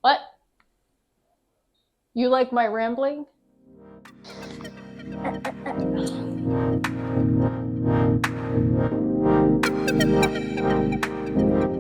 What? You like my rambling?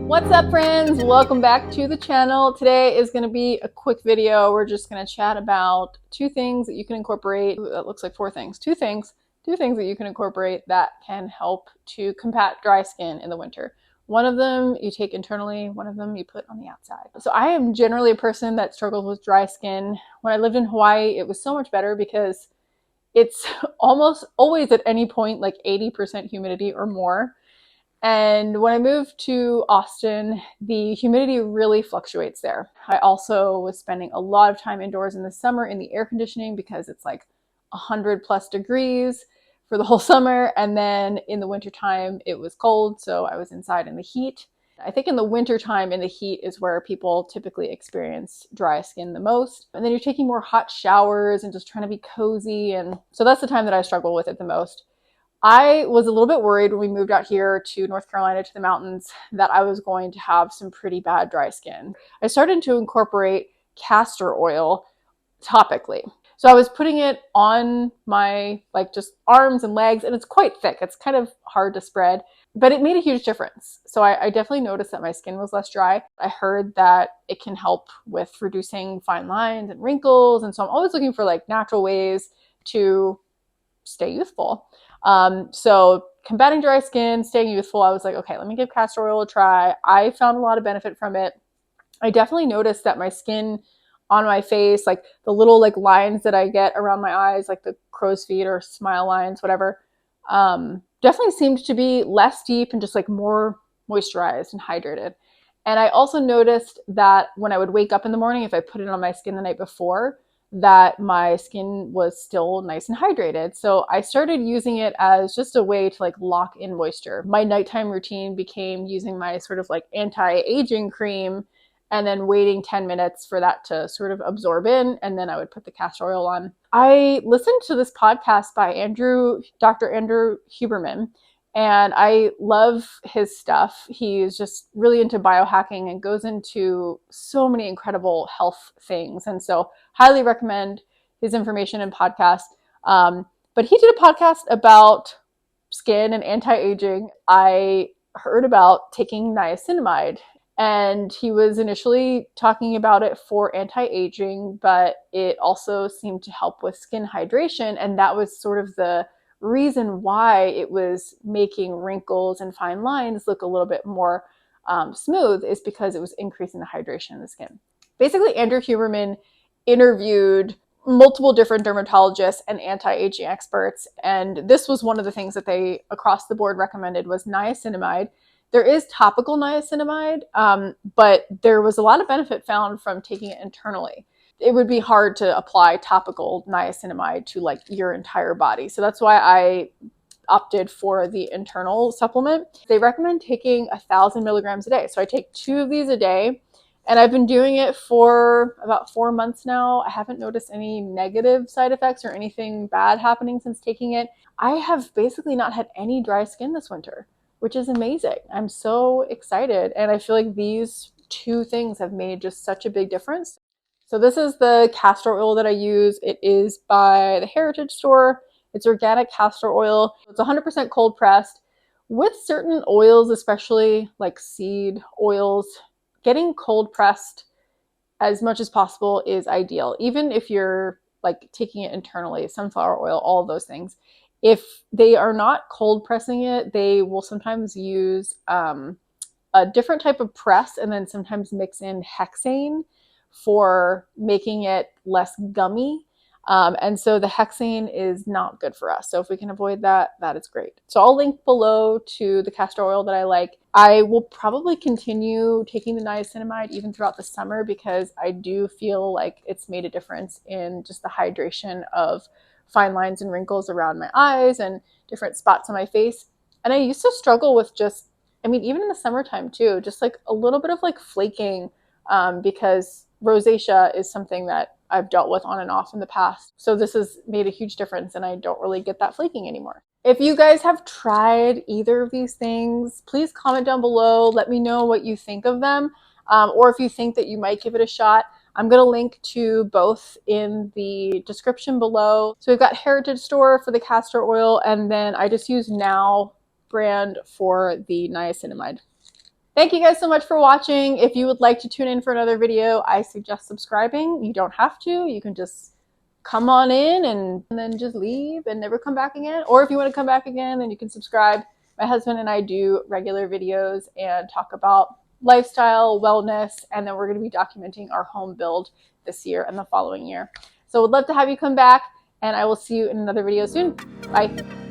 What's up, friends? Welcome back to the channel. Today is going to be a quick video. We're just going to chat about two things that you can incorporate. Ooh, that looks like four things. Two things that you can incorporate that can help to combat dry skin in the winter. One of them you take internally, one of them you put on the outside. So I am generally a person that struggles with dry skin. When I lived in Hawaii, it was so much better because it's almost always at any point like 80% humidity or more. And when I moved to Austin, the humidity really fluctuates there. I also was spending a lot of time indoors in the summer in the air conditioning because it's like 100 plus degrees for the whole summer. And then in the wintertime, it was cold, so I was inside in the heat. I think in the wintertime in the heat is where people typically experience dry skin the most. And then you're taking more hot showers and just trying to be cozy. And so that's the time that I struggle with it the most. I was a little bit worried when we moved out here to North Carolina to the mountains that I was going to have some pretty bad dry skin. I started to incorporate castor oil topically. So I was putting it on my like just arms and legs, and it's quite thick. It's kind of hard to spread, but it made a huge difference. So I definitely noticed that my skin was less dry. I heard that it can help with reducing fine lines and wrinkles. And so I'm always looking for like natural ways to stay youthful. So combating dry skin, staying youthful, I was like, okay, let me give castor oil a try. I found a lot of benefit from it. I definitely noticed that my skin on my face, like the little like lines that I get around my eyes, like the crow's feet or smile lines, whatever, definitely seemed to be less deep and just like more moisturized and hydrated. And I also noticed that when I would wake up in the morning, if I put it on my skin the night before, that my skin was still nice and hydrated. So I started using it as just a way to like lock in moisture. My nighttime routine became using my sort of like anti-aging cream and then waiting 10 minutes for that to sort of absorb in, and then I would put the castor oil on. I listened to this podcast by Dr. Andrew Huberman, and I love his stuff. He's just really into biohacking and goes into so many incredible health things. And so highly recommend his information and podcast. But he did a podcast about skin and anti-aging. I heard about taking niacinamide, and he was initially talking about it for anti-aging, but it also seemed to help with skin hydration. And that was sort of the reason why it was making wrinkles and fine lines look a little bit more smooth, is because it was increasing the hydration in the skin. Basically, Andrew Huberman interviewed multiple different dermatologists and anti-aging experts, and this was one of the things that they across the board recommended was niacinamide. There is topical niacinamide, but there was a lot of benefit found from taking it internally. It would be hard to apply topical niacinamide to like your entire body. So that's why I opted for the internal supplement. They recommend taking 1,000 milligrams a day. So I take 2 of these a day, and I've been doing it for about 4 months now. I haven't noticed any negative side effects or anything bad happening since taking it. I have basically not had any dry skin this winter, which is amazing. I'm so excited. And I feel like these two things have made just such a big difference. So this is the castor oil that I use. It is by the Heritage Store. It's organic castor oil. It's 100% cold pressed. With certain oils, especially like seed oils, getting cold pressed as much as possible is ideal. Even if you're like taking it internally, sunflower oil, all of those things. If they are not cold pressing it, they will sometimes use a different type of press and then sometimes mix in hexane for making it less gummy. And so the hexane is not good for us. So if we can avoid that, that is great. So I'll link below to the castor oil that I like. I will probably continue taking the niacinamide even throughout the summer because I do feel like it's made a difference in just the hydration of fine lines and wrinkles around my eyes and different spots on my face. And I used to struggle with just, I mean, even in the summertime too, just like a little bit of like flaking, because rosacea is something that I've dealt with on and off in the past. So this has made a huge difference, and I don't really get that flaking anymore. If you guys have tried either of these things, please comment down below. Let me know what you think of them. or if you think that you might give it a shot, I'm going to link to both in the description below. So we've got Heritage Store for the castor oil, and then I just use Now brand for the niacinamide. Thank you guys so much for watching. If you would like to tune in for another video, I suggest subscribing. You don't have to. You can just come on in and then just leave and never come back again. Or if you want to come back again, then you can subscribe. My husband and I do regular videos and talk about lifestyle, wellness, and then we're going to be documenting our home build this year and the following year. So would love to have you come back, and I will see you in another video soon. Bye.